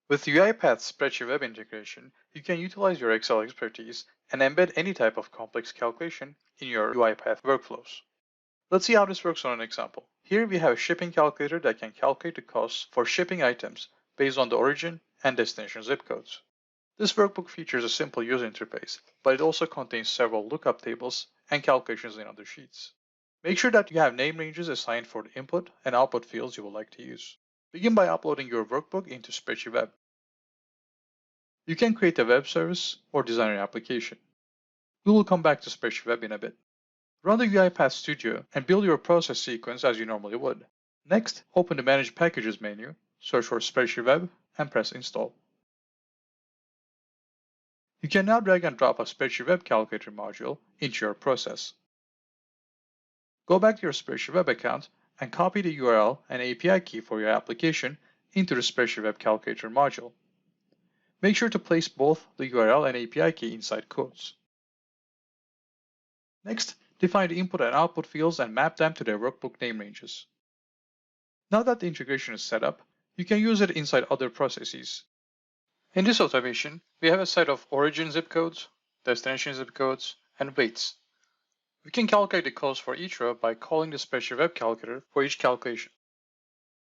With UiPath's SpreadsheetWeb integration, you can utilize your Excel expertise and embed any type of complex calculation in your UiPath workflows. Let's see how this works on an example. Here we have a shipping calculator that can calculate the costs for shipping items based on the origin and destination zip codes. This workbook features a simple user interface, but it also contains several lookup tables and calculations in other sheets. Make sure that you have name ranges assigned for the input and output fields you would like to use. Begin by uploading your workbook into SpreadsheetWeb. You can create a web service or design an application. We will come back to SpreadsheetWeb in a bit. Run the UiPath Studio and build your process sequence as you normally would. Next, open the Manage Packages menu, search for SpreadsheetWeb, and press Install. You can now drag and drop a SpreadsheetWeb calculator module into your process. Go back to your SpreadsheetWeb account and copy the URL and API key for your application into the SpreadsheetWeb calculator module. Make sure to place both the URL and API key inside quotes. Next, define the input and output fields and map them to their workbook name ranges. Now that the integration is set up, you can use it inside other processes. In this automation, we have a set of origin zip codes, destination zip codes, and weights. We can calculate the cost for each row by calling the SpreadsheetWeb calculator for each calculation.